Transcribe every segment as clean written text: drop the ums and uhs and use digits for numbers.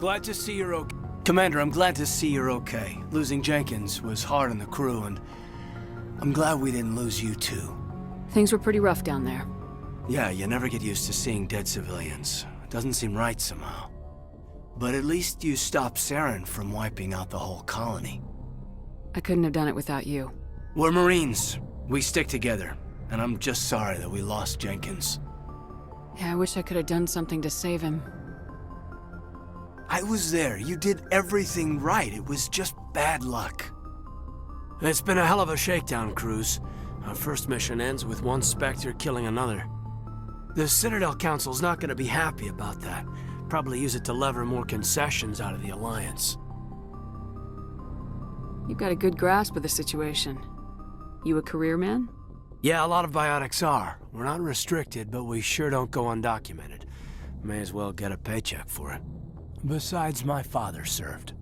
Glad to see you're okay. Commander, I'm glad to see you're okay. Losing Jenkins was hard on the crew, and I'm glad we didn't lose you too. Things were pretty rough down there. Yeah, you never get used to seeing dead civilians. It doesn't seem right somehow. But at least you stopped Saren from wiping out the whole colony. I couldn't have done it without you. We're Marines. We stick together. And I'm just sorry that we lost Jenkins. Yeah, I wish I could have done something to save him. I was there. You did everything right. It was just bad luck. It's been a hell of a shakedown, Cruz. Our first mission ends with one Spectre killing another. The Citadel Council's not gonna be happy about that. Probably use it to lever more concessions out of the Alliance. You've got a good grasp of the situation. You a career man? Yeah, a lot of biotics are. We're not restricted, but we sure don't go undocumented. May as well get a paycheck for it. Besides, my father served.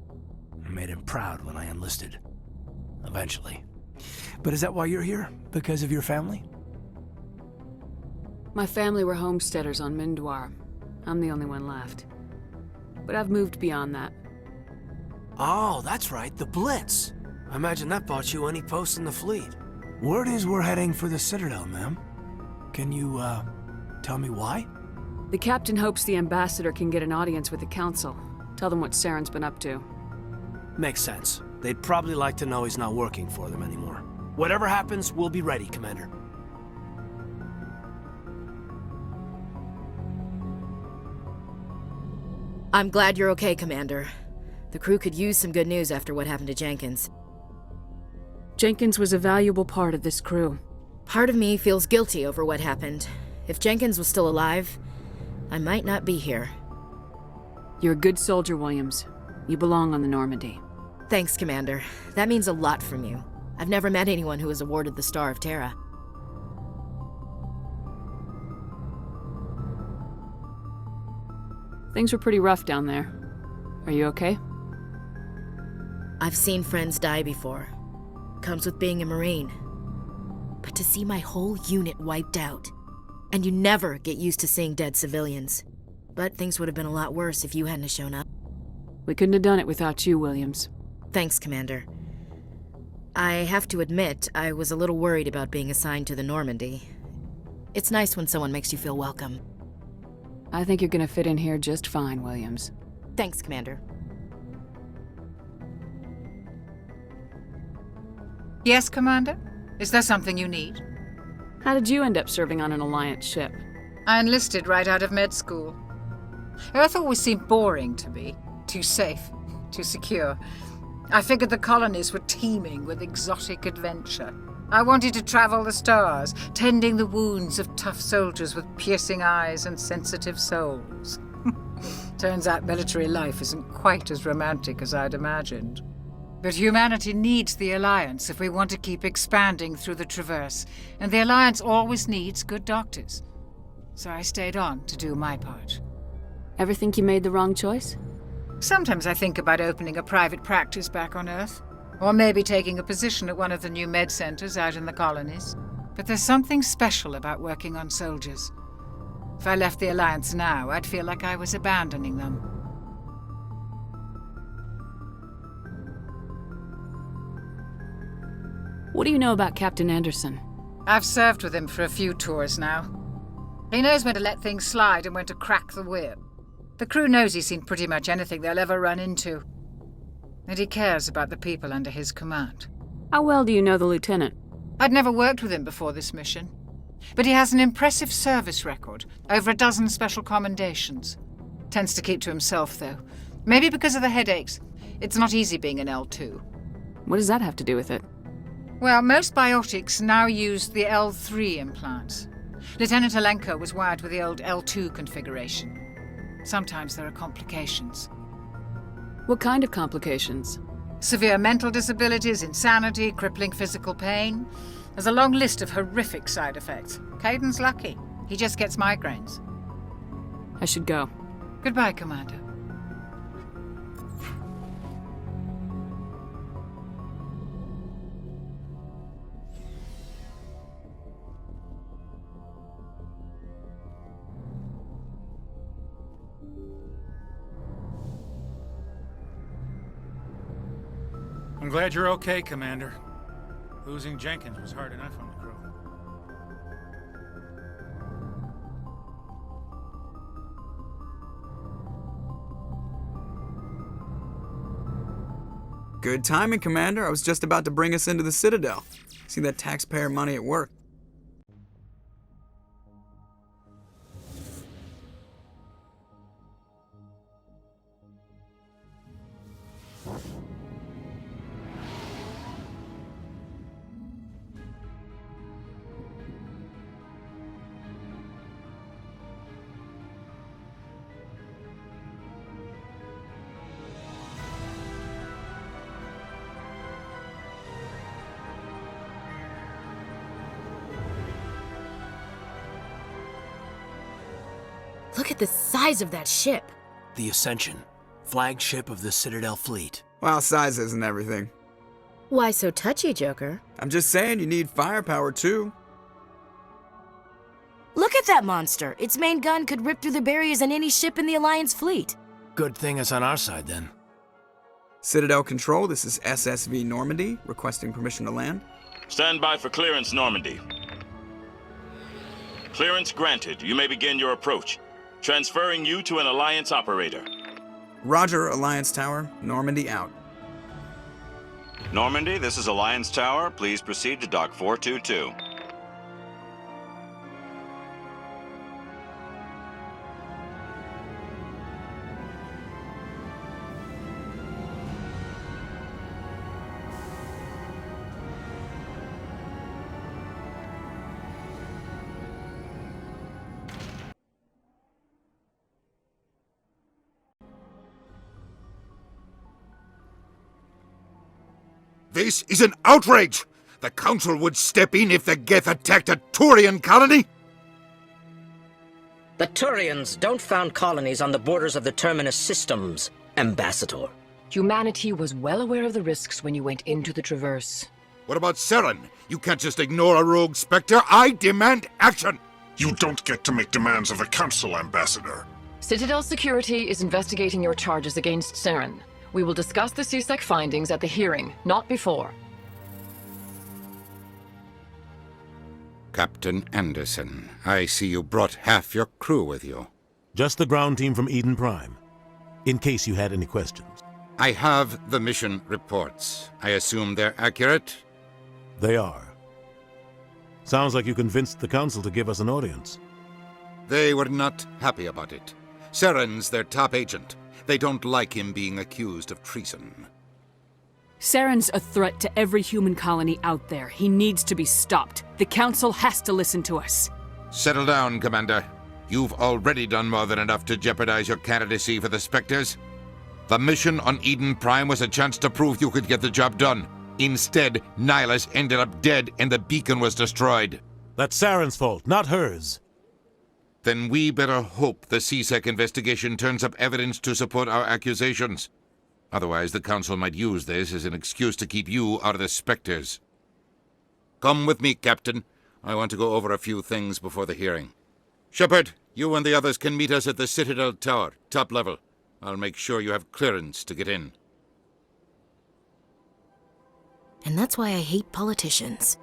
I made him proud when I enlisted. Eventually. But is that why you're here? Because of your family? My family were homesteaders on Mindwar. I'm the only one left. But I've moved beyond that. Oh, that's right, the Blitz. I imagine that bought you any post in the fleet. Word is we're heading for the Citadel, ma'am. Can you, tell me why? The captain hopes the ambassador can get an audience with the council. Tell them what Saren's been up to. Makes sense. They'd probably like to know he's not working for them anymore. Whatever happens, we'll be ready, Commander. I'm glad you're okay, Commander. The crew could use some good news after what happened to Jenkins. Jenkins was a valuable part of this crew. Part of me feels guilty over what happened. If Jenkins was still alive, I might not be here. You're a good soldier, Williams. You belong on the Normandy. Thanks, Commander. That means a lot from you. I've never met anyone who was awarded the Star of Terra. Things were pretty rough down there. Are you okay? I've seen friends die before. Comes with being a Marine. But to see my whole unit wiped out, and you never get used to seeing dead civilians. But things would have been a lot worse if you hadn't have shown up. We couldn't have done it without you, Williams. Thanks, Commander. I have to admit, I was a little worried about being assigned to the Normandy. It's nice when someone makes you feel welcome. I think you're gonna fit in here just fine, Williams. Thanks, Commander. Yes, Commander? Is there something you need? How did you end up serving on an Alliance ship? I enlisted right out of med school. Earth always seemed boring to me. Too safe, too secure. I figured the colonies were teeming with exotic adventure. I wanted to travel the stars, tending the wounds of tough soldiers with piercing eyes and sensitive souls. Turns out military life isn't quite as romantic as I'd imagined. But humanity needs the Alliance if we want to keep expanding through the Traverse, and the Alliance always needs good doctors. So I stayed on to do my part. Ever think you made the wrong choice? Sometimes I think about opening a private practice back on Earth, or maybe taking a position at one of the new med centers out in the colonies. But there's something special about working on soldiers. If I left the Alliance now, I'd feel like I was abandoning them. What do you know about Captain Anderson? I've served with him for a few tours now. He knows when to let things slide and when to crack the whip. The crew knows he's seen pretty much anything they'll ever run into. And he cares about the people under his command. How well do you know the lieutenant? I'd never worked with him before this mission. But he has an impressive service record, over a dozen special commendations. Tends to keep to himself, though. Maybe because of the headaches. It's not easy being an L2. What does that have to do with it? Well, most biotics now use the L3 implants. Lieutenant Alenko was wired with the old L2 configuration. Sometimes there are complications. What kind of complications? Severe mental disabilities, insanity, crippling physical pain. There's a long list of horrific side effects. Caden's lucky. He just gets migraines. I should go. Goodbye, Commander. I'm glad you're okay, Commander. Losing Jenkins was hard enough on the crew. Good timing, Commander. I was just about to bring us into the Citadel. See that taxpayer money at work. Look at the size of that ship. The Ascension, flagship of the Citadel fleet. Well, size isn't everything. Why so touchy, Joker? I'm just saying you need firepower too. Look at that monster. Its main gun could rip through the barriers in any ship in the Alliance fleet. Good thing it's on our side then. Citadel Control, this is SSV Normandy, requesting permission to land. Stand by for clearance, Normandy. Clearance granted. You may begin your approach. Transferring you to an Alliance operator. Roger, Alliance Tower. Normandy out. Normandy, this is Alliance Tower. Please proceed to Dock 422. This is an outrage! The Council would step in if the Geth attacked a Turian colony? The Turians don't found colonies on the borders of the Terminus systems, Ambassador. Humanity was well aware of the risks when you went into the Traverse. What about Seren? You can't just ignore a rogue Spectre. I demand action! You don't get to make demands of the Council, Ambassador. Citadel Security is investigating your charges against Seren. We will discuss the CSEC findings at the hearing, not before. Captain Anderson, I see you brought half your crew with you. Just the ground team from Eden Prime, in case you had any questions. I have the mission reports. I assume they're accurate? They are. Sounds like you convinced the Council to give us an audience. They were not happy about it. Seren's their top agent. They don't like him being accused of treason. Seren's a threat to every human colony out there. He needs to be stopped. The Council has to listen to us. Settle down, Commander. You've already done more than enough to jeopardize your candidacy for the Spectres. The mission on Eden Prime was a chance to prove you could get the job done. Instead, Nihilus ended up dead and the beacon was destroyed. That's Seren's fault, not hers. Then we better hope the CSEC investigation turns up evidence to support our accusations. Otherwise, the Council might use this as an excuse to keep you out of the Spectres. Come with me, Captain. I want to go over a few things before the hearing. Shepard, you and the others can meet us at the Citadel Tower, top level. I'll make sure you have clearance to get in. And that's why I hate politicians.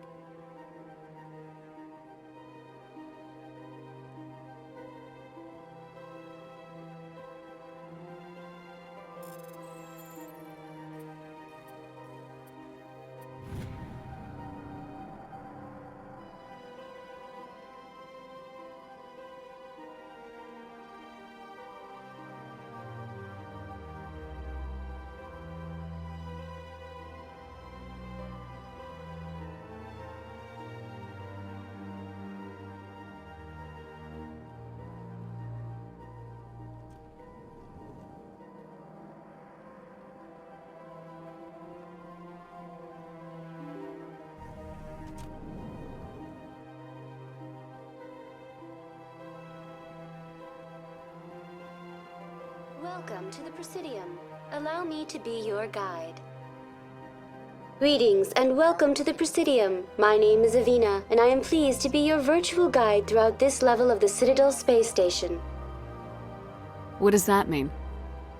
Welcome to the Presidium. Allow me to be your guide. Greetings and welcome to the Presidium. My name is Avina, and I am pleased to be your virtual guide throughout this level of the Citadel space station. What does that mean?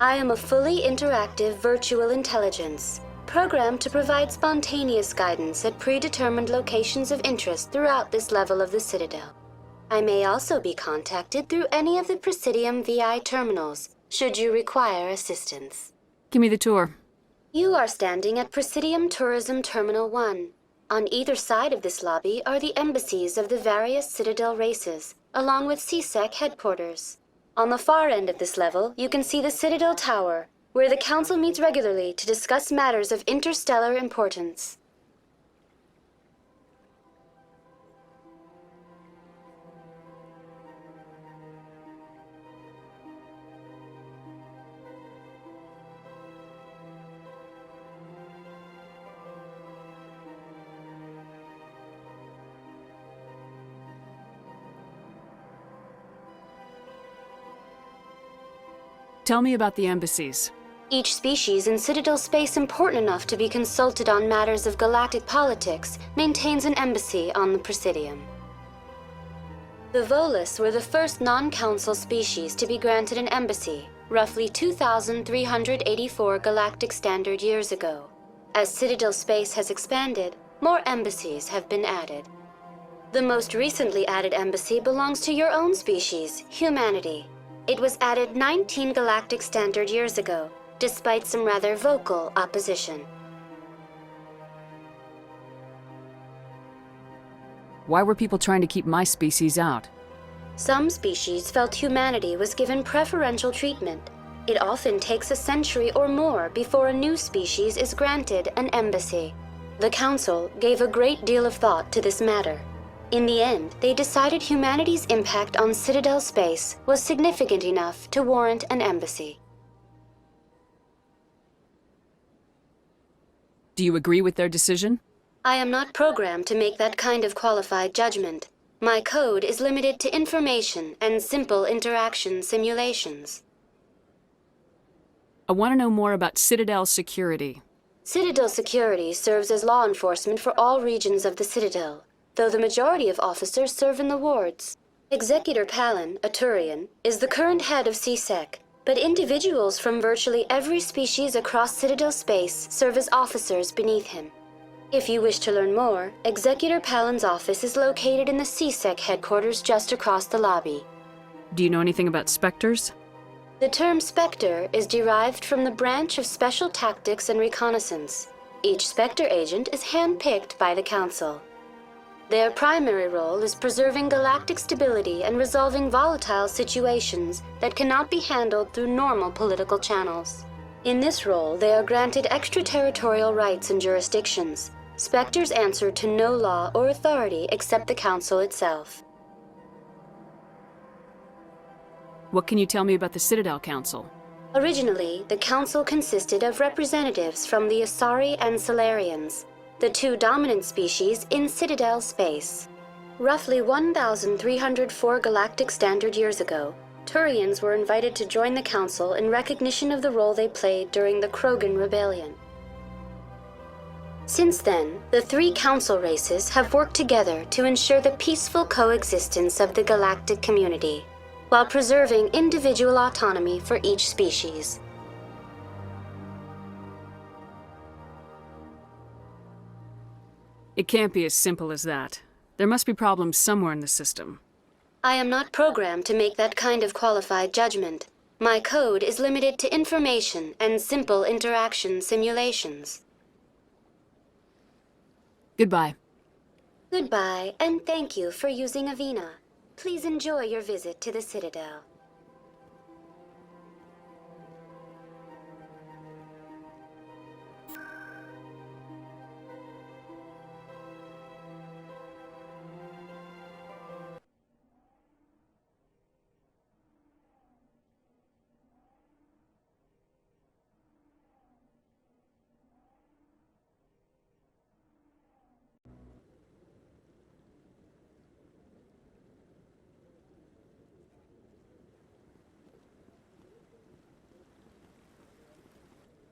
I am a fully interactive virtual intelligence. programmed to provide spontaneous guidance at predetermined locations of interest throughout this level of the Citadel. I may also be contacted through any of the Presidium VI terminals, should you require assistance. Give me the tour. You are standing at Presidium Tourism Terminal 1. On either side of this lobby are the embassies of the various Citadel races, along with CSEC headquarters. On the far end of this level, you can see the Citadel Tower, where the Council meets regularly to discuss matters of interstellar importance. Tell me about the embassies. Each species in Citadel space important enough to be consulted on matters of galactic politics maintains an embassy on the Presidium. The Volus were the first non-Council species to be granted an embassy, roughly 2,384 galactic standard years ago. As Citadel space has expanded, more embassies have been added. The most recently added embassy belongs to your own species, humanity. It was added 19 galactic standard years ago, despite some rather vocal opposition. Why were people trying to keep my species out? Some species felt humanity was given preferential treatment. It often takes a century or more before a new species is granted an embassy. The Council gave a great deal of thought to this matter. In the end, they decided humanity's impact on Citadel space was significant enough to warrant an embassy. Do you agree with their decision? I am not programmed to make that kind of qualified judgment. My code is limited to information and simple interaction simulations. I want to know more about Citadel security. Citadel security serves as law enforcement for all regions of the Citadel, though the majority of officers serve in the wards. Executor Palin, a Turian, is the current head of CSEC, but individuals from virtually every species across Citadel space serve as officers beneath him. If you wish to learn more, Executor Palin's office is located in the CSEC headquarters just across the lobby. Do you know anything about Spectres? The term Spectre is derived from the branch of Special Tactics and Reconnaissance. Each Spectre agent is handpicked by the Council. Their primary role is preserving galactic stability and resolving volatile situations that cannot be handled through normal political channels. In this role, they are granted extraterritorial rights and jurisdictions. Spectres answer to no law or authority except the Council itself. What can you tell me about the Citadel Council? Originally, the Council consisted of representatives from the Asari and Solarians, the two dominant species in Citadel space. Roughly 1,304 galactic standard years ago, Turians were invited to join the Council in recognition of the role they played during the Krogan Rebellion. Since then, the three Council races have worked together to ensure the peaceful coexistence of the galactic community, while preserving individual autonomy for each species. It can't be as simple as that. There must be problems somewhere in the system. I am not programmed to make that kind of qualified judgment. My code is limited to information and simple interaction simulations. Goodbye. Goodbye, and thank you for using Avina. Please enjoy your visit to the Citadel.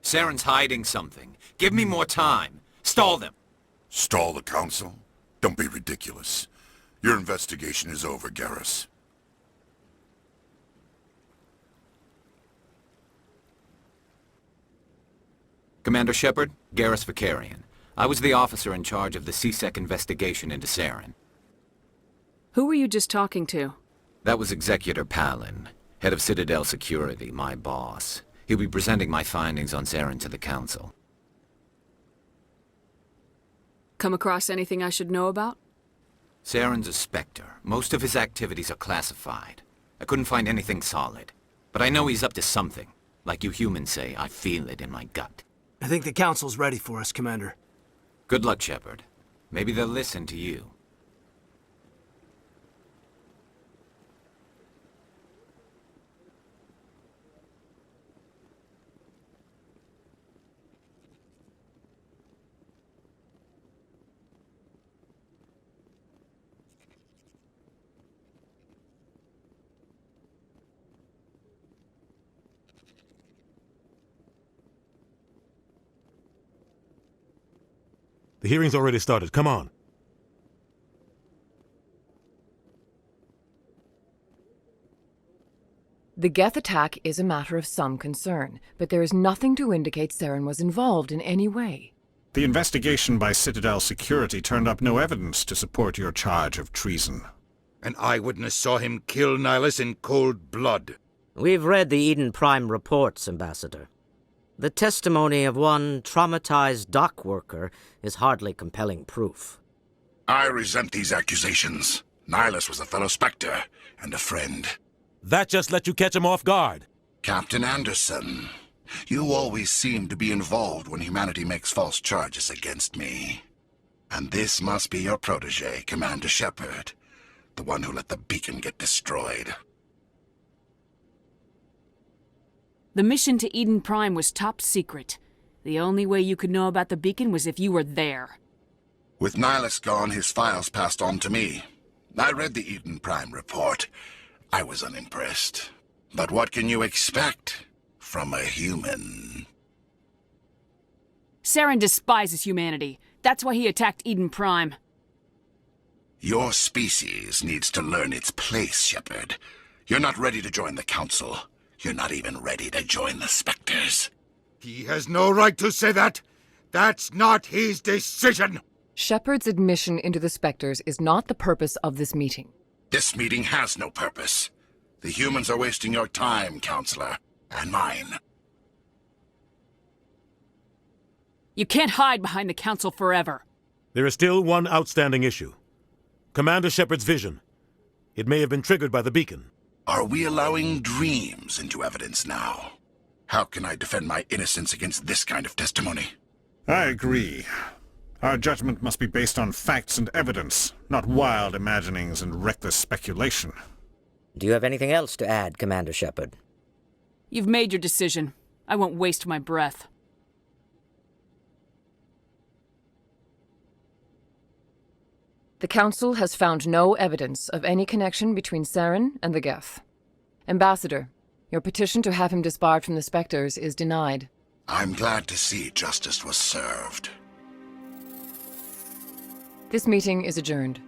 Saren's hiding something. Give me more time. Stall them. Stall the Council? Don't be ridiculous. Your investigation is over, Garrus. Commander Shepard, Garrus Vakarian. I was the officer in charge of the C-Sec investigation into Saren. Who were you just talking to? That was Executor Palin, head of Citadel Security, my boss. He'll be presenting my findings on Saren to the Council. Come across anything I should know about? Saren's a Spectre. Most of his activities are classified. I couldn't find anything solid. But I know he's up to something. Like you humans say, I feel it in my gut. I think the Council's ready for us, Commander. Good luck, Shepard. Maybe they'll listen to you. The hearing's already started. Come on. The Geth attack is a matter of some concern, but there is nothing to indicate Saren was involved in any way. The investigation by Citadel Security turned up no evidence to support your charge of treason. An eyewitness saw him kill Nihilus in cold blood. We've read the Eden Prime reports, Ambassador. The testimony of one traumatized dock worker is hardly compelling proof. I resent these accusations. Nihilus was a fellow Spectre and a friend. That just let you catch him off guard. Captain Anderson, you always seem to be involved when humanity makes false charges against me. And this must be your protege, Commander Shepard, the one who let the beacon get destroyed. The mission to Eden Prime was top secret. The only way you could know about the beacon was if you were there. With Nihilus gone, his files passed on to me. I read the Eden Prime report. I was unimpressed. But what can you expect from a human? Saren despises humanity. That's why he attacked Eden Prime. Your species needs to learn its place, Shepard. You're not ready to join the Council. You're not even ready to join the Spectres. He has no right to say that. That's not his decision. Shepard's admission into the Spectres is not the purpose of this meeting. This meeting has no purpose. The humans are wasting your time, Counselor, and mine. You can't hide behind the Council forever. There is still one outstanding issue. Commander Shepard's vision. It may have been triggered by the beacon. Are we allowing dreams into evidence now? How can I defend my innocence against this kind of testimony? I agree. Our judgment must be based on facts and evidence, not wild imaginings and reckless speculation. Do you have anything else to add, Commander Shepard? You've made your decision. I won't waste my breath. The Council has found no evidence of any connection between Saren and the Geth. Ambassador, your petition to have him disbarred from the Spectres is denied. I'm glad to see justice was served. This meeting is adjourned.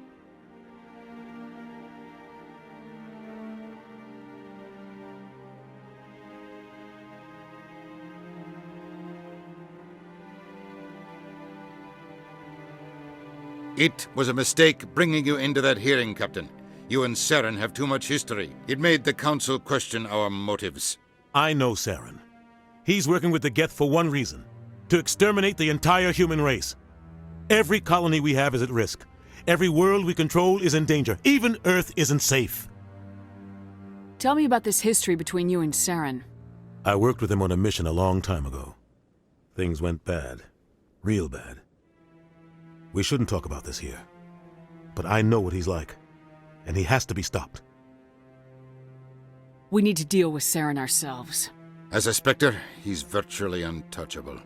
It was a mistake bringing you into that hearing, Captain. You and Saren have too much history. It made the Council question our motives. I know Saren. He's working with the Geth for one reason. To exterminate the entire human race. Every colony we have is at risk. Every world we control is in danger. Even Earth isn't safe. Tell me about this history between you and Saren. I worked with him on a mission a long time ago. Things went bad. Real bad. We shouldn't talk about this here. But I know what he's like. And he has to be stopped. We need to deal with Saren ourselves. As a Spectre, he's virtually untouchable.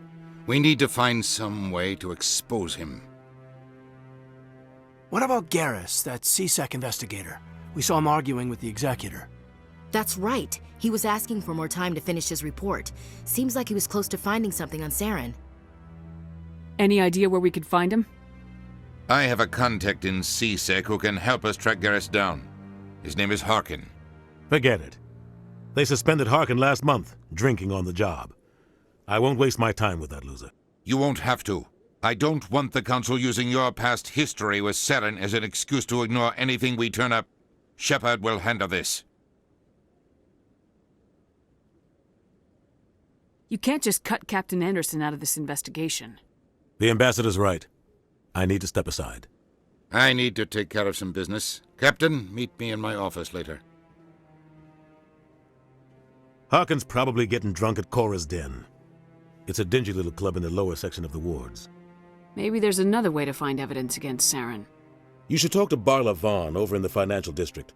We need to find some way to expose him. What about Garrus, that C-Sec investigator? We saw him arguing with the Executor. That's right. He was asking for more time to finish his report. Seems like he was close to finding something on Saren. Any idea where we could find him? I have a contact in C-Sec who can help us track Garrus down. His name is Harkin. Forget it. They suspended Harkin last month, drinking on the job. I won't waste my time with that loser. You won't have to. I don't want the Council using your past history with Saren as an excuse to ignore anything we turn up. Shepard will handle this. You can't just cut Captain Anderson out of this investigation. The ambassador's right. I need to step aside. I need to take care of some business. Captain, meet me in my office later. Harkin's probably getting drunk at Cora's Den. It's a dingy little club in the lower section of the wards. Maybe there's another way to find evidence against Saren. You should talk to Barla Vaughn over in the financial district.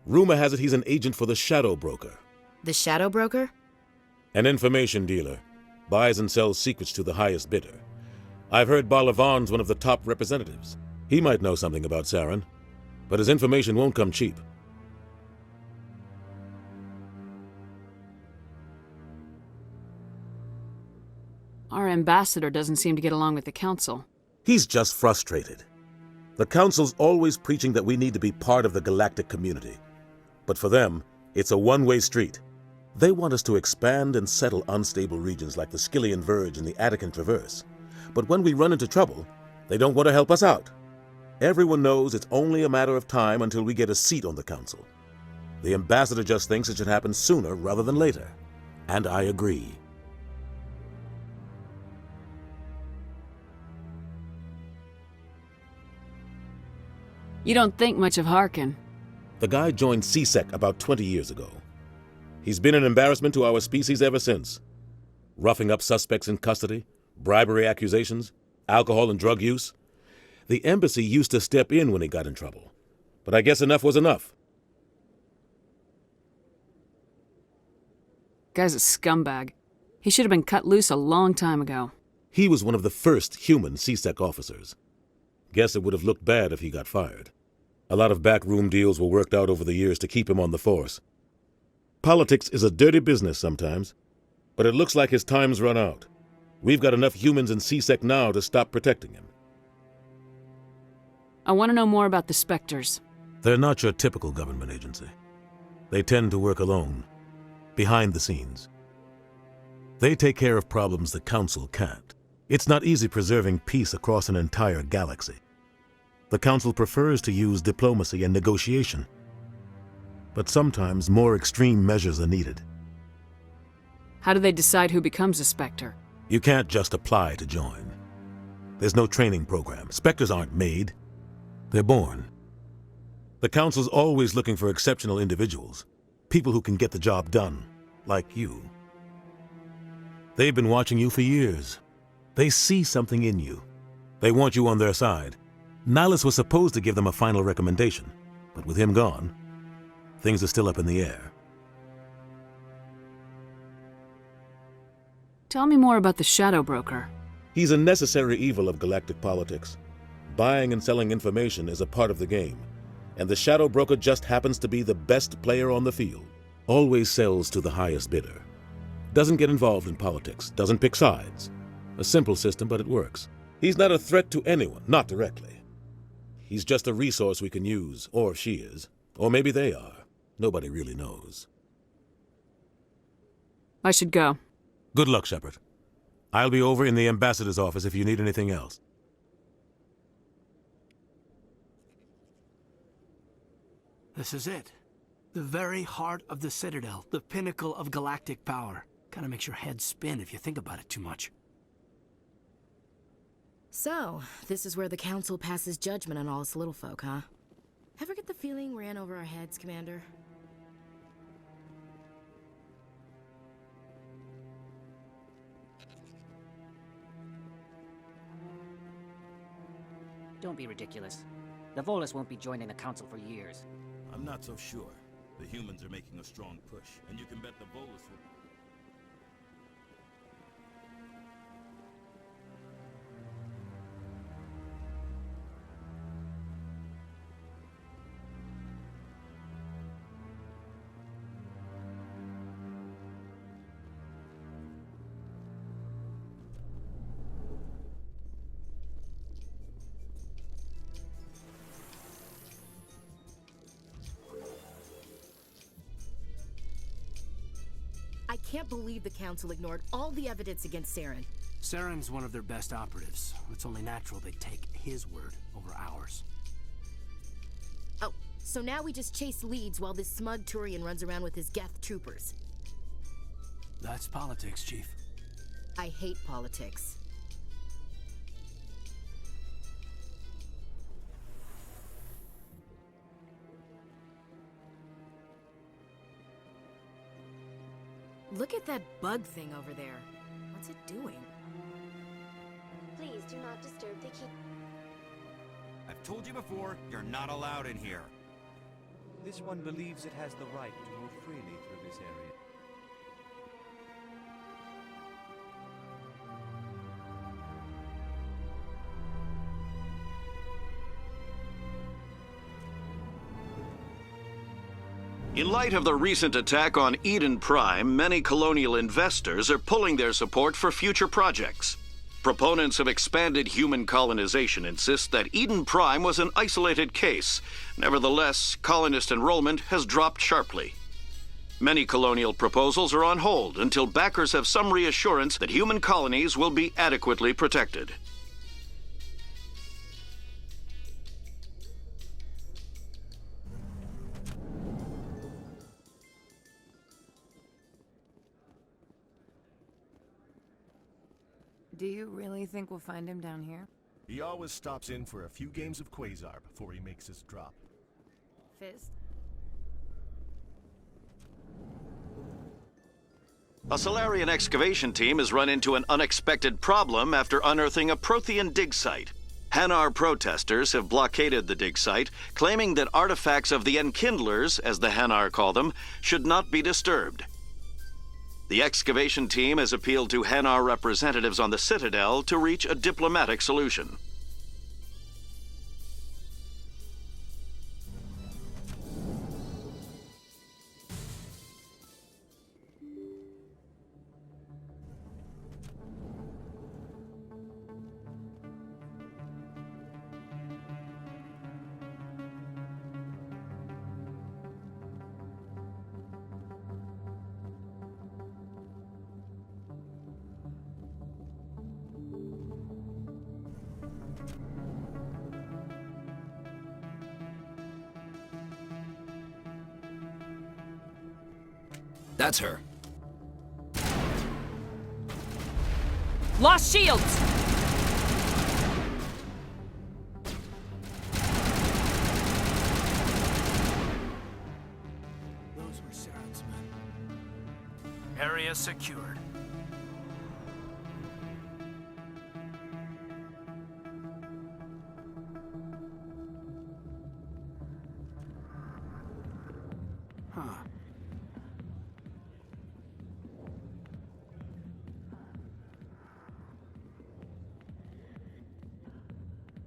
Rumor has it he's an agent for the Shadow Broker. The Shadow Broker? An information dealer. Buys and sells secrets to the highest bidder. I've heard Barla Vaughn's one of the top representatives. He might know something about Saren, but his information won't come cheap. Our ambassador doesn't seem to get along with the Council. He's just frustrated. The Council's always preaching that we need to be part of the galactic community. But for them, it's a one-way street. They want us to expand and settle unstable regions like the Skyllian Verge and the Attican Traverse. But when we run into trouble, they don't want to help us out. Everyone knows it's only a matter of time until we get a seat on the Council. The ambassador just thinks it should happen sooner rather than later. And I agree. You don't think much of Harkin. The guy joined CSEC about 20 years ago. He's been an embarrassment to our species ever since. Roughing up suspects in custody, bribery accusations, alcohol and drug use. The embassy used to step in when he got in trouble. But I guess enough was enough. Guy's a scumbag. He should have been cut loose a long time ago. He was one of the first human CSEC officers. Guess it would have looked bad if he got fired. A lot of backroom deals were worked out over the years to keep him on the force. Politics is a dirty business sometimes, but it looks like his time's run out. We've got enough humans in CSEC now to stop protecting him. I want to know more about the Spectres. They're not your typical government agency. They tend to work alone, behind the scenes. They take care of problems the Council can't. It's not easy preserving peace across an entire galaxy. The Council prefers to use diplomacy and negotiation. But sometimes more extreme measures are needed. How do they decide who becomes a Spectre? You can't just apply to join. There's no training program. Spectres aren't made. They're born. The Council's always looking for exceptional individuals. People who can get the job done, like you. They've been watching you for years. They see something in you. They want you on their side. Nihilus was supposed to give them a final recommendation, but with him gone, things are still up in the air. Tell me more about the Shadow Broker. He's a necessary evil of galactic politics. Buying and selling information is a part of the game, and the Shadow Broker just happens to be the best player on the field. Always sells to the highest bidder. Doesn't get involved in politics, doesn't pick sides. A simple system, but it works. He's not a threat to anyone, not directly. He's just a resource we can use, or she is. Or maybe they are. Nobody really knows. I should go. Good luck, Shepard. I'll be over in the ambassador's office if you need anything else. This is it. The very heart of the Citadel, the pinnacle of galactic power. Kinda makes your head spin if you think about it too much. So, this is where the Council passes judgment on all us little folk, huh? Ever get the feeling we're in over our heads, Commander? Don't be ridiculous. The Volus won't be joining the Council for years. I'm not so sure. The humans are making a strong push, and you can bet the Volus will... I can't believe the Council ignored all the evidence against Saren. Saren's one of their best operatives. It's only natural they take his word over ours. Oh, so now we just chase leads while this smug Turian runs around with his Geth troopers. That's politics, Chief. I hate politics. Look at that bug thing over there. What's it doing? Please do not disturb the keep. I've told you before, you're not allowed in here. This one believes it has the right to move freely through this area. In light of the recent attack on Eden Prime, many colonial investors are pulling their support for future projects. Proponents of expanded human colonization insist that Eden Prime was an isolated case. Nevertheless, colonist enrollment has dropped sharply. Many colonial proposals are on hold until backers have some reassurance that human colonies will be adequately protected. Do you really think we'll find him down here? He always stops in for a few games of Quasar before he makes his drop. Fist? A Solarian excavation team has run into an unexpected problem after unearthing a Prothean dig site. Hanar protesters have blockaded the dig site, claiming that artifacts of the Enkindlers, as the Hanar call them, should not be disturbed. The excavation team has appealed to Hanar representatives on the Citadel to reach a diplomatic solution. That's her. Lost shields! Those were Saren's men. Area secured. Huh.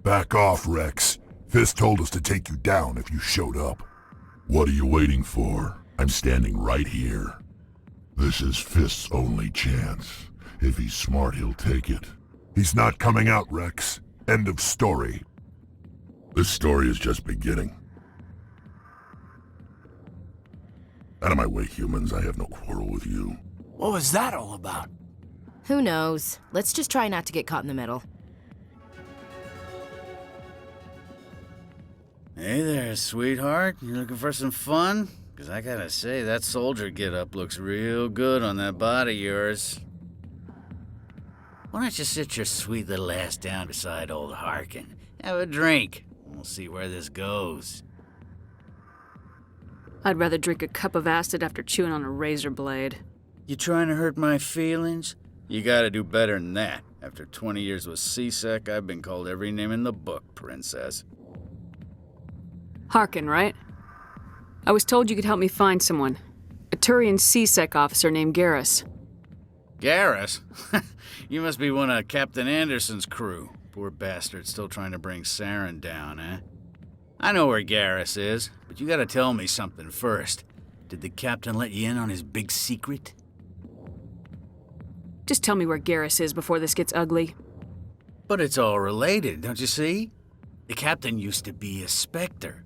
Back off, Rex. Fist told us to take you down if you showed up. What are you waiting for? I'm standing right here. This is Fist's only chance. If he's smart, he'll take it. He's not coming out, Rex. End of story. This story is just beginning. Out of my way, humans. I have no quarrel with you. What was that all about? Who knows? Let's just try not to get caught in the middle. Hey there, sweetheart. You looking for some fun? Because I gotta say, that soldier get-up looks real good on that body of yours. Why don't you sit your sweet little ass down beside old Harkin? Have a drink, and we'll see where this goes. I'd rather drink a cup of acid after chewing on a razor blade. You trying to hurt my feelings? You gotta do better than that. After 20 years with C-Sec, I've been called every name in the book, princess. Harkin, right? I was told you could help me find someone. A Turian C-Sec officer named Garrus. Garrus? You must be one of Captain Anderson's crew. Poor bastard still trying to bring Saren down, eh? I know where Garrus is, but you gotta tell me something first. Did the captain let you in on his big secret? Just tell me where Garrus is before this gets ugly. But it's all related, don't you see? The captain used to be a Spectre.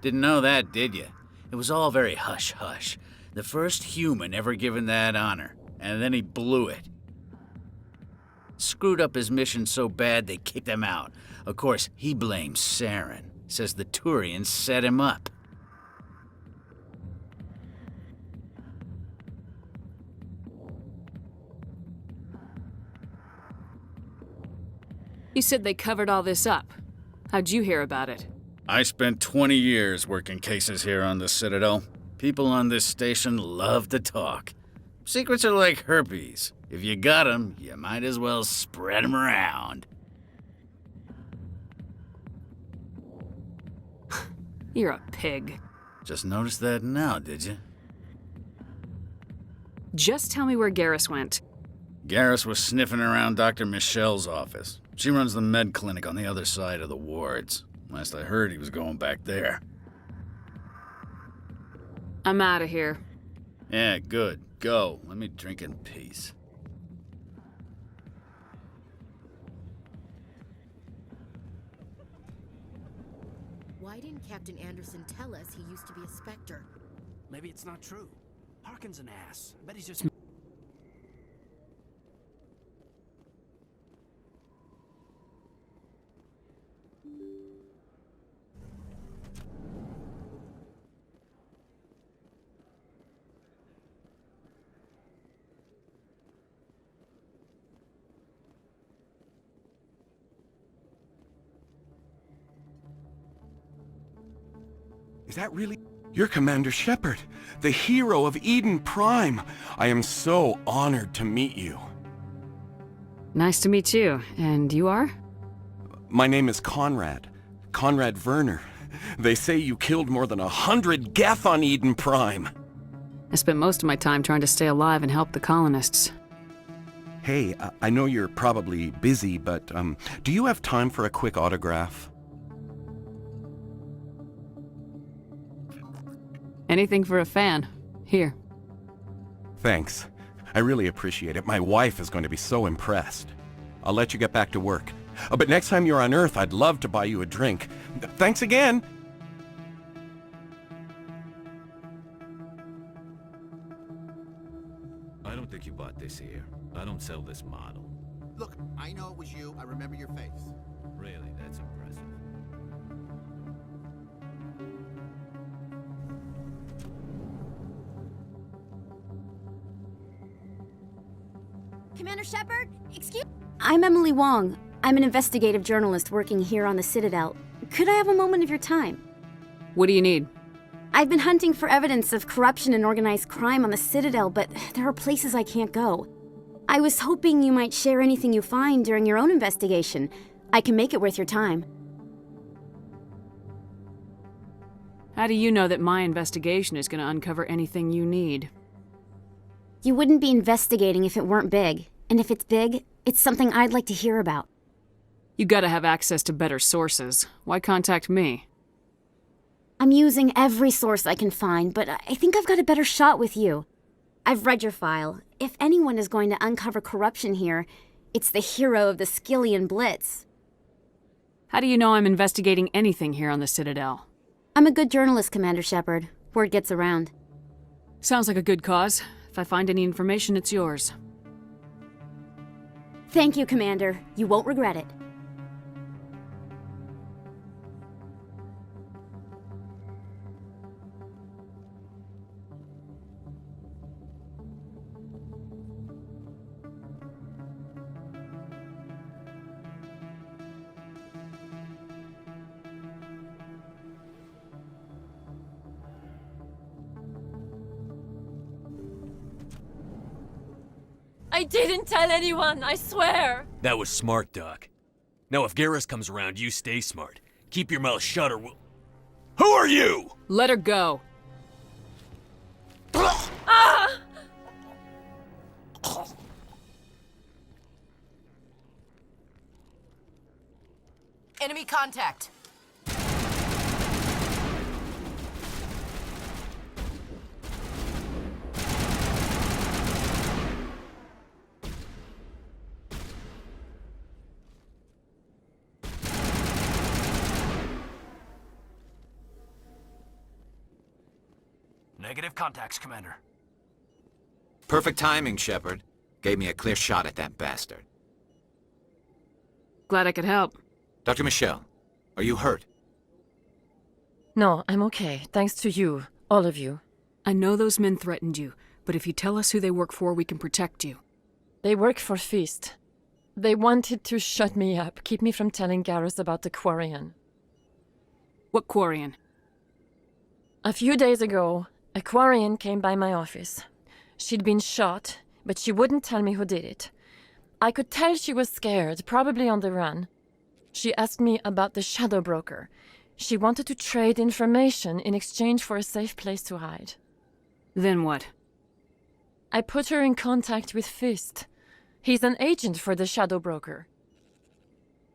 Didn't know that, did you? It was all very hush-hush. The first human ever given that honor, and then he blew it. Screwed up his mission so bad they kicked him out. Of course, he blames Saren. Says the Turians set him up. You said they covered all this up. How'd you hear about it? I spent 20 years working cases here on the Citadel. People on this station love to talk. Secrets are like herpes. If you got 'em, you might as well spread 'em around. You're a pig. Just noticed that now, did you? Just tell me where Garrus went. Garrus was sniffing around Dr. Michelle's office. She runs the med clinic on the other side of the wards. Last I heard, he was going back there. I'm out of here. Yeah, good. Go. Let me drink in peace. Why didn't Captain Anderson tell us he used to be a Spectre? Maybe it's not true. Harkin's an ass. I bet he's just... Is that really... You're Commander Shepard, the hero of Eden Prime. I am so honored to meet you. Nice to meet you. And you are? My name is Conrad. Conrad Werner. They say you killed more than 100 Geth on Eden Prime. I spent most of my time trying to stay alive and help the colonists. Hey, I know you're probably busy, but do you have time for a quick autograph? Anything for a fan. Here. Thanks. I really appreciate it. My wife is going to be so impressed. I'll let you get back to work. But next time you're on Earth, I'd love to buy you a drink. Thanks again! I don't think you bought this here. I don't sell this model. Look, I know it was you. I remember your face. Really, that's impressive. Commander Shepard, I'm Emily Wong. I'm an investigative journalist working here on the Citadel. Could I have a moment of your time? What do you need? I've been hunting for evidence of corruption and organized crime on the Citadel, but there are places I can't go. I was hoping you might share anything you find during your own investigation. I can make it worth your time. How do you know that my investigation is going to uncover anything you need? You wouldn't be investigating if it weren't big. And if it's big, it's something I'd like to hear about. You gotta have access to better sources. Why contact me? I'm using every source I can find, but I think I've got a better shot with you. I've read your file. If anyone is going to uncover corruption here, it's the hero of the Skillian Blitz. How do you know I'm investigating anything here on the Citadel? I'm a good journalist, Commander Shepard. Word gets around. Sounds like a good cause. If I find any information, it's yours. Thank you, Commander. You won't regret it. I didn't tell anyone, I swear! That was smart, Doc. Now if Garrus comes around, you stay smart. Keep your mouth shut or we'll... Who are you? Let her go. Ah! Enemy contact. Negative contacts, Commander. Perfect timing, Shepard. Gave me a clear shot at that bastard. Glad I could help. Dr. Michelle, are you hurt? No, I'm okay. Thanks to you. All of you. I know those men threatened you, but if you tell us who they work for, we can protect you. They work for Fist. They wanted to shut me up, keep me from telling Garrus about the Quarian. What Quarian? A few days ago, a Quarian came by my office. She'd been shot, but she wouldn't tell me who did it. I could tell she was scared, probably on the run. She asked me about the Shadow Broker. She wanted to trade information in exchange for a safe place to hide. Then what? I put her in contact with Fist. He's an agent for the Shadow Broker.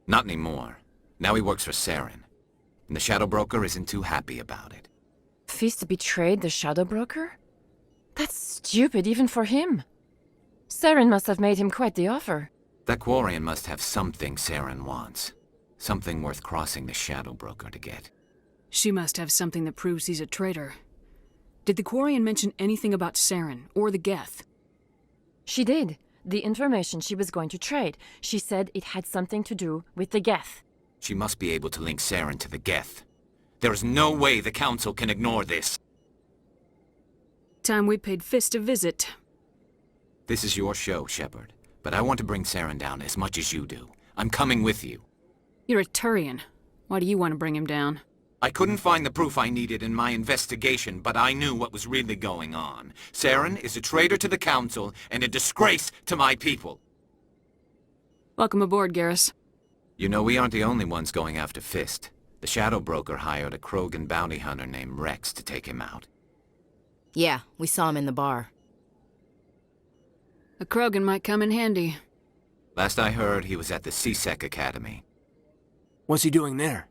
Not anymore. Now he works for Saren. And the Shadow Broker isn't too happy about it. Fist betrayed the Shadow Broker? That's stupid even for him. Saren must have made him quite the offer. That Quarian must have something Saren wants. Something worth crossing the Shadow Broker to get. She must have something that proves he's a traitor. Did the Quarian mention anything about Saren or the Geth? She did. The information she was going to trade. She said it had something to do with the Geth. She must be able to link Saren to the Geth. There is no way the Council can ignore this. Time we paid Fist a visit. This is your show, Shepard. But I want to bring Saren down as much as you do. I'm coming with you. You're a Turian. Why do you want to bring him down? I couldn't find the proof I needed in my investigation, but I knew what was really going on. Saren is a traitor to the Council and a disgrace to my people. Welcome aboard, Garrus. You know, we aren't the only ones going after Fist. The Shadow Broker hired a Krogan bounty hunter named Rex to take him out. Yeah, we saw him in the bar. A Krogan might come in handy. Last I heard, he was at the C-Sec Academy. What's he doing there?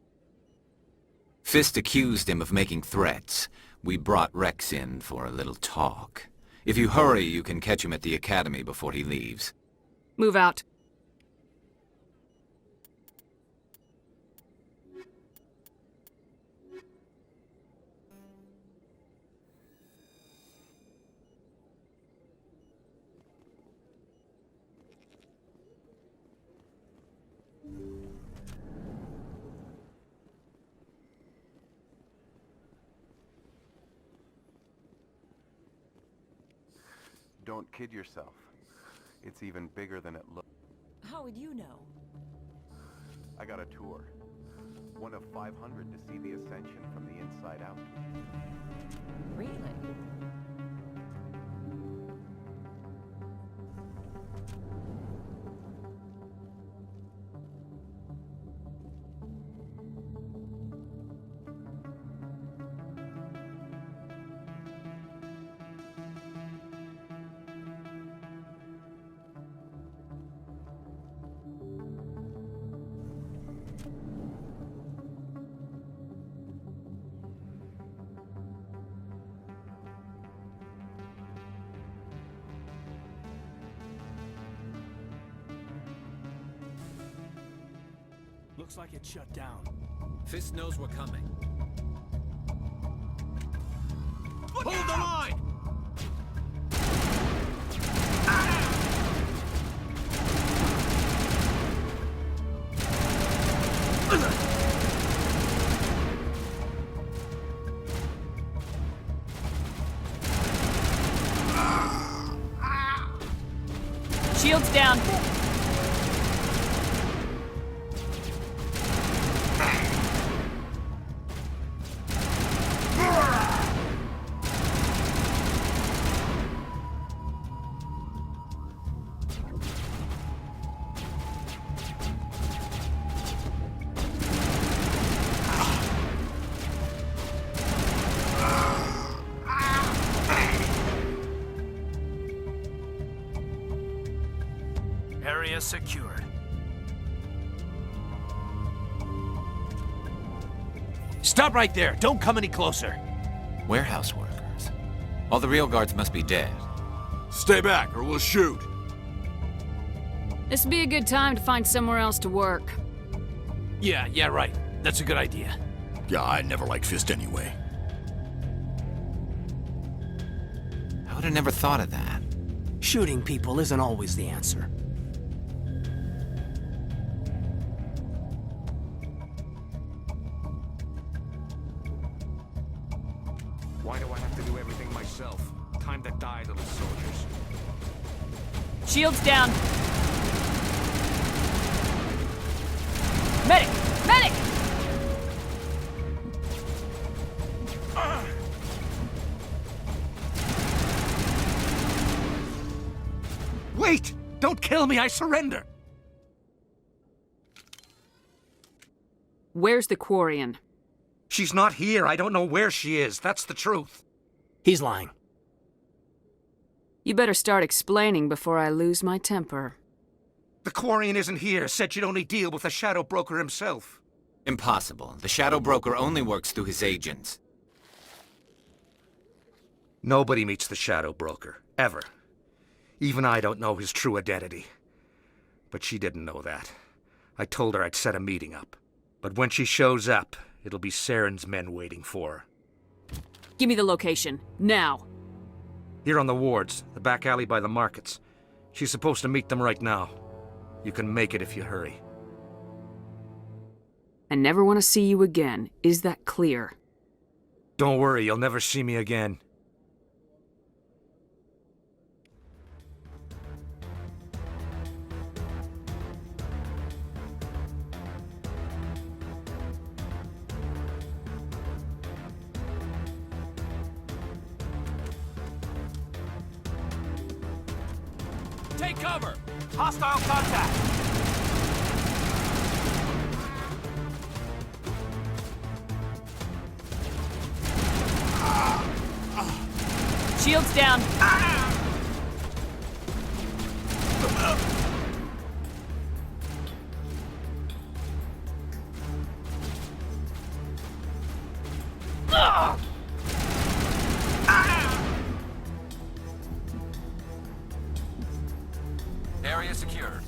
Fist accused him of making threats. We brought Rex in for a little talk. If you hurry, you can catch him at the Academy before he leaves. Move out. Don't kid yourself. It's even bigger than it looks. How would you know? I got a tour. One of 500 to see the Ascension from the inside out. Really? Looks like it's shut down. Fist knows we're coming. Hold the line! Shields down. Area secured. Stop right there! Don't come any closer! Warehouse workers. All the real guards must be dead. Stay back or we'll shoot. This'd be a good time to find somewhere else to work. Yeah, right. That's a good idea. Yeah, I never liked Fist anyway. I would have never thought of that. Shooting people isn't always the answer. Why do I have to do everything myself? Time to die, little soldiers. Shields down. Medic! Medic! Wait! Don't kill me, I surrender! Where's the Quarian? She's not here. I don't know where she is. That's the truth. He's lying. You better start explaining before I lose my temper. The Quarian isn't here. Said you'd only deal with the Shadow Broker himself. Impossible. The Shadow Broker only works through his agents. Nobody meets the Shadow Broker. Ever. Even I don't know his true identity. But she didn't know that. I told her I'd set a meeting up. But when she shows up, it'll be Saren's men waiting for her. Give me the location, now. Here on the wards, the back alley by the markets. She's supposed to meet them right now. You can make it if you hurry. I never want to see you again. Is that clear? Don't worry, you'll never see me again. Take cover! Hostile contact! Shields down. Area secure.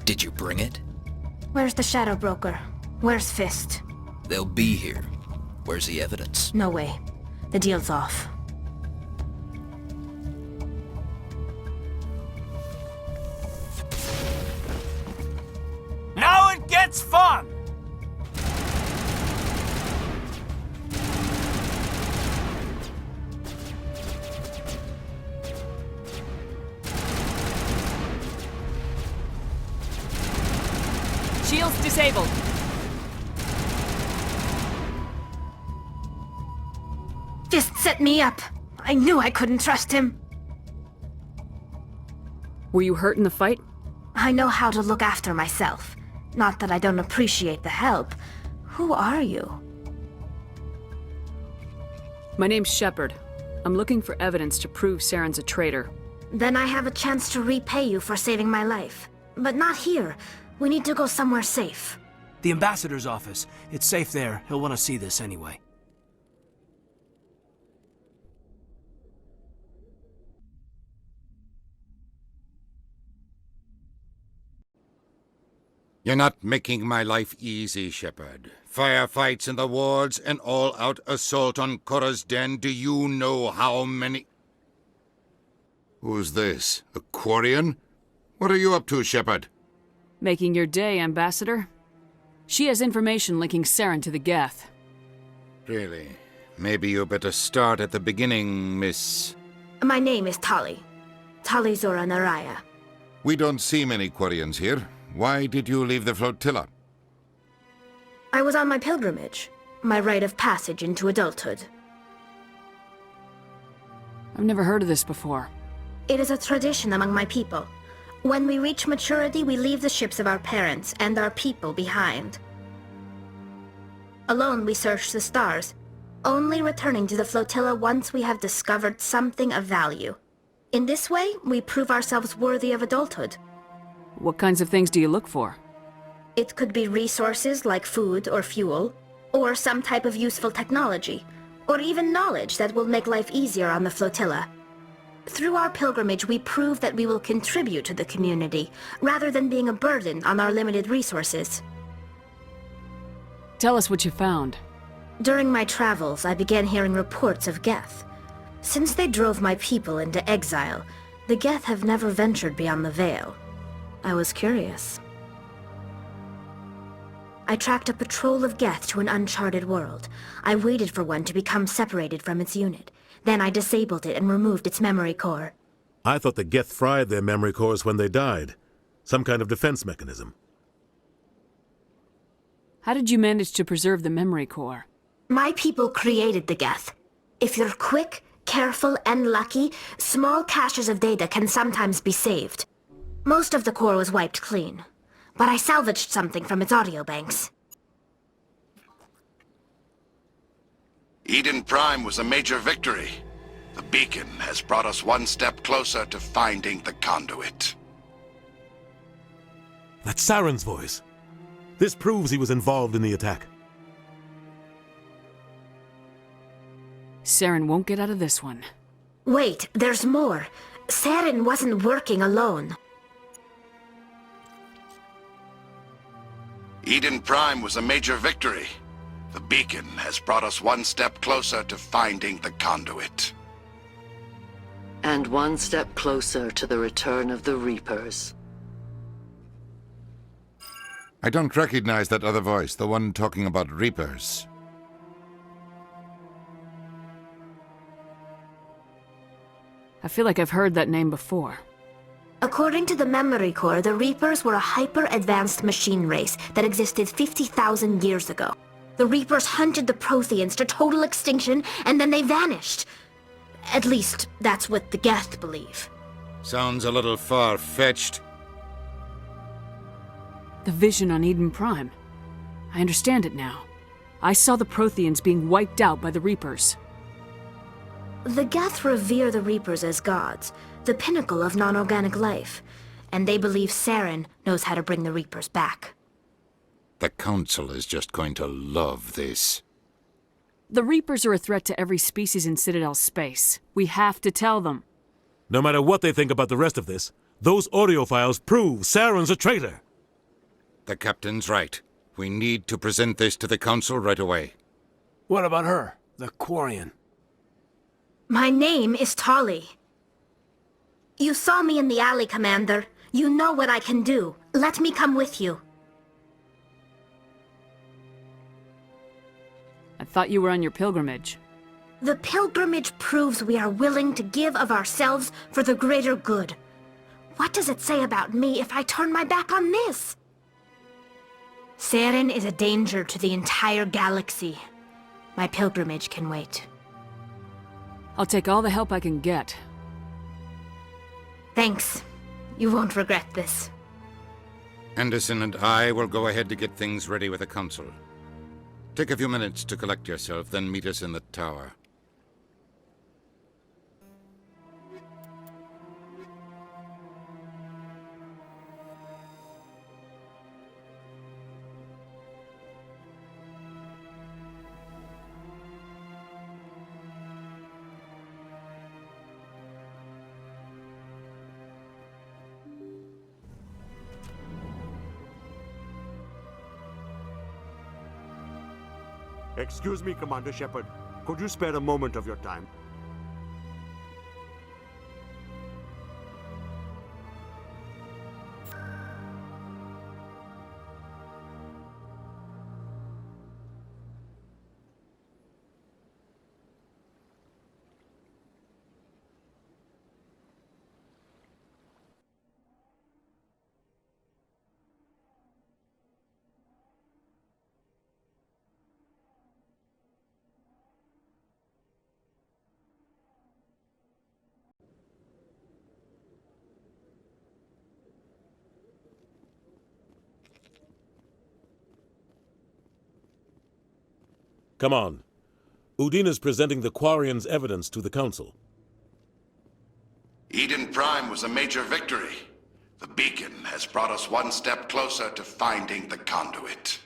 Did you bring it? Where's the Shadow Broker? Where's Fist? They'll be here. Where's the evidence? No way. The deal's off. Now it gets fun! Shields disabled. Fist set me up. I knew I couldn't trust him. Were you hurt in the fight? I know how to look after myself. Not that I don't appreciate the help. Who are you? My name's Shepard. I'm looking for evidence to prove Saren's a traitor. Then I have a chance to repay you for saving my life. But not here. We need to go somewhere safe. The ambassador's office. It's safe there. He'll want to see this anyway. You're not making my life easy, Shepard. Firefights in the wards, an all-out assault on Korra's den. Do you know how many... Who's this? A Quarian? What are you up to, Shepard? Making your day, Ambassador. She has information linking Saren to the Geth. Really? Maybe you better start at the beginning, Miss... My name is Tali. Tali Zora Naraya. We don't see many Quarians here. Why did you leave the flotilla? I was on my pilgrimage. My rite of passage into adulthood. I've never heard of this before. It is a tradition among my people. When we reach maturity, we leave the ships of our parents and our people behind. Alone, we search the stars, only returning to the flotilla once we have discovered something of value. In this way, we prove ourselves worthy of adulthood. What kinds of things do you look for? It could be resources like food or fuel, or some type of useful technology, or even knowledge that will make life easier on the flotilla. Through our pilgrimage, we prove that we will contribute to the community, rather than being a burden on our limited resources. Tell us what you found. During my travels, I began hearing reports of Geth. Since they drove my people into exile, the Geth have never ventured beyond the Veil. I was curious. I tracked a patrol of Geth to an uncharted world. I waited for one to become separated from its unit. Then I disabled it and removed its memory core. I thought the Geth fried their memory cores when they died. Some kind of defense mechanism. How did you manage to preserve the memory core? My people created the Geth. If you're quick, careful, and lucky, small caches of data can sometimes be saved. Most of the core was wiped clean, but I salvaged something from its audio banks. Eden Prime was a major victory. The beacon has brought us one step closer to finding the conduit. That's Saren's voice. This proves he was involved in the attack. Saren won't get out of this one. Wait, there's more. Saren wasn't working alone. Eden Prime was a major victory. The beacon has brought us one step closer to finding the conduit. And one step closer to the return of the Reapers. I don't recognize that other voice, the one talking about Reapers. I feel like I've heard that name before. According to the memory core, the Reapers were a hyper-advanced machine race that existed 50,000 years ago. The Reapers hunted the Protheans to total extinction, and then they vanished. At least, that's what the Geth believe. Sounds a little far-fetched. The vision on Eden Prime. I understand it now. I saw the Protheans being wiped out by the Reapers. The Geth revere the Reapers as gods, the pinnacle of non-organic life, and they believe Saren knows how to bring the Reapers back. The Council is just going to love this. The Reapers are a threat to every species in Citadel space. We have to tell them. No matter what they think about the rest of this, those audio files prove Saren's a traitor. The Captain's right. We need to present this to the Council right away. What about her, the Quarian? My name is Tali. You saw me in the alley, Commander. You know what I can do. Let me come with you. I thought you were on your pilgrimage. The pilgrimage proves we are willing to give of ourselves for the greater good. What does it say about me if I turn my back on this? Saren is a danger to the entire galaxy. My pilgrimage can wait. I'll take all the help I can get. Thanks. You won't regret this. Anderson and I will go ahead to get things ready with the Council. Take a few minutes to collect yourself, then meet us in the tower. Excuse me, Commander Shepard. Could you spare a moment of your time? Come on. Udine is presenting the Quarians' evidence to the Council. Eden Prime was a major victory. The beacon has brought us one step closer to finding the conduit.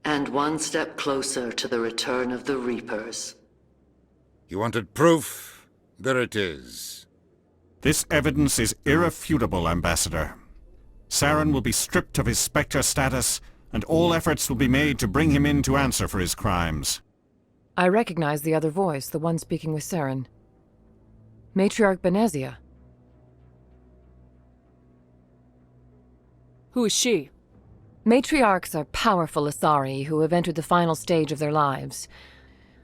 And one step closer to the return of the Reapers. You wanted proof? There it is. This evidence is irrefutable, Ambassador. Saren will be stripped of his Spectre status, and all efforts will be made to bring him in to answer for his crimes. I recognize the other voice, the one speaking with Saren. Matriarch Benezia. Who is she? Matriarchs are powerful Asari who have entered the final stage of their lives.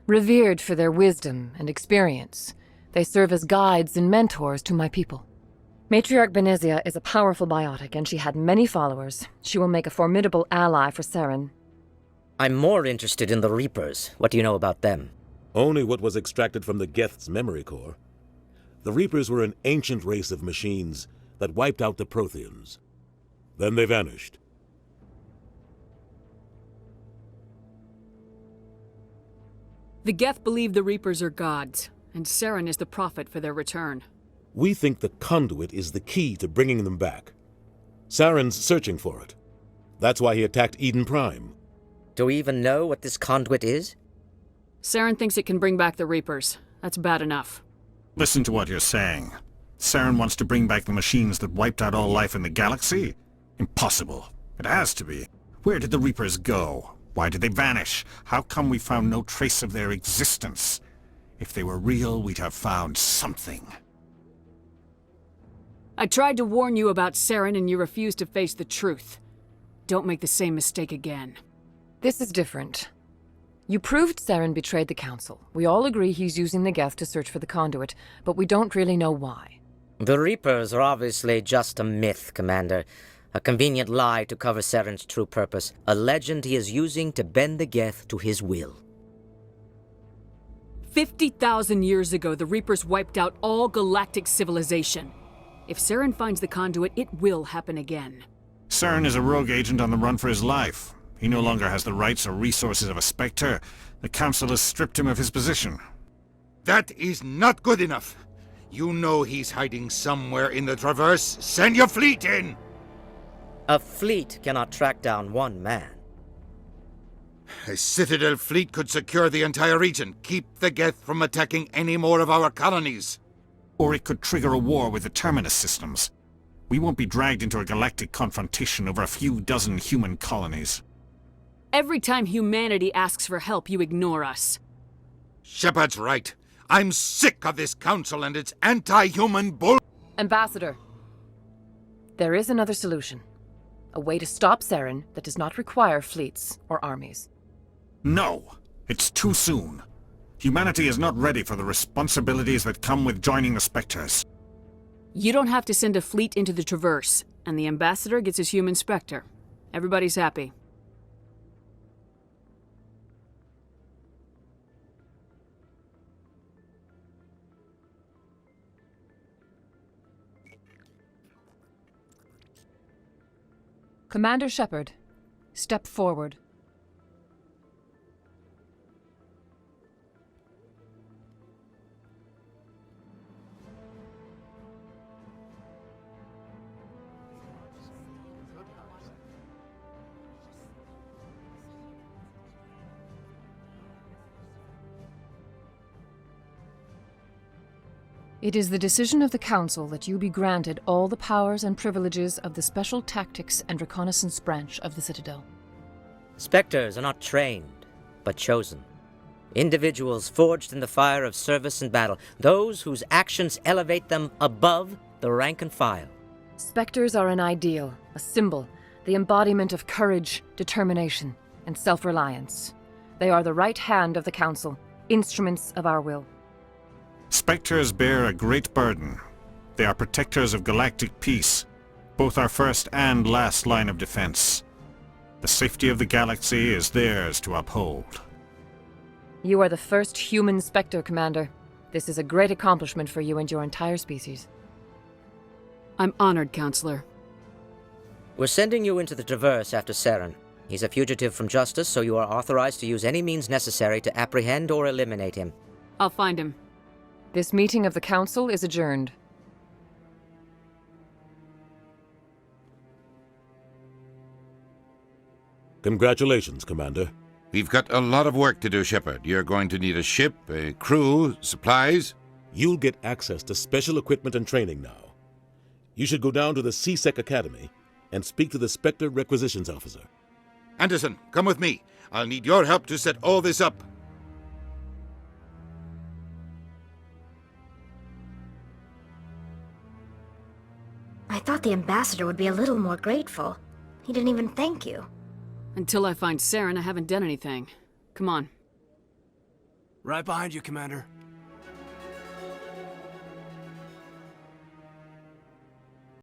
Revered for their wisdom and experience, they serve as guides and mentors to my people. Matriarch Benezia is a powerful biotic, and she had many followers. She will make a formidable ally for Saren. I'm more interested in the Reapers. What do you know about them? Only what was extracted from the Geth's memory core. The Reapers were an ancient race of machines that wiped out the Protheans. Then they vanished. The Geth believe the Reapers are gods, and Saren is the prophet for their return. We think the conduit is the key to bringing them back. Saren's searching for it. That's why he attacked Eden Prime. Do we even know what this conduit is? Saren thinks it can bring back the Reapers. That's bad enough. Listen to what you're saying. Saren wants to bring back the machines that wiped out all life in the galaxy? Impossible. It has to be. Where did the Reapers go? Why did they vanish? How come we found no trace of their existence? If they were real, we'd have found something. I tried to warn you about Saren and you refused to face the truth. Don't make the same mistake again. This is different. You proved Saren betrayed the Council. We all agree he's using the Geth to search for the conduit, but we don't really know why. The Reapers are obviously just a myth, Commander. A convenient lie to cover Saren's true purpose. A legend he is using to bend the Geth to his will. 50,000 years ago, the Reapers wiped out all galactic civilization. If Saren finds the conduit, it will happen again. Saren is a rogue agent on the run for his life. He no longer has the rights or resources of a Spectre. The Council has stripped him of his position. That is not good enough. You know he's hiding somewhere in the Traverse. Send your fleet in! A fleet cannot track down one man. A Citadel fleet could secure the entire region, keep the Geth from attacking any more of our colonies. Or it could trigger a war with the Terminus systems. We won't be dragged into a galactic confrontation over a few dozen human colonies. Every time humanity asks for help, you ignore us. Shepard's right. I'm sick of this council and its anti-human bull— Ambassador, there is another solution. A way to stop Saren that does not require fleets or armies. No! It's too soon. Humanity is not ready for the responsibilities that come with joining the Spectres. You don't have to send a fleet into the Traverse, and the Ambassador gets his human Spectre. Everybody's happy. Commander Shepard, step forward. It is the decision of the Council that you be granted all the powers and privileges of the Special Tactics and Reconnaissance branch of the Citadel. Spectres are not trained, but chosen. Individuals forged in the fire of service and battle, those whose actions elevate them above the rank and file. Spectres are an ideal, a symbol, the embodiment of courage, determination, and self-reliance. They are the right hand of the Council, instruments of our will. Spectres bear a great burden. They are protectors of galactic peace, both our first and last line of defense. The safety of the galaxy is theirs to uphold. You are the first human Spectre, Commander. This is a great accomplishment for you and your entire species. I'm honored, Counselor. We're sending you into the Traverse after Saren. He's a fugitive from justice, so you are authorized to use any means necessary to apprehend or eliminate him. I'll find him. This meeting of the Council is adjourned. Congratulations, Commander. We've got a lot of work to do, Shepard. You're going to need a ship, a crew, supplies. You'll get access to special equipment and training now. You should go down to the C-Sec Academy and speak to the Spectre Requisitions Officer. Anderson, come with me. I'll need your help to set all this up. I thought the ambassador would be a little more grateful. He didn't even thank you. Until I find Saren, I haven't done anything. Come on. Right behind you, Commander.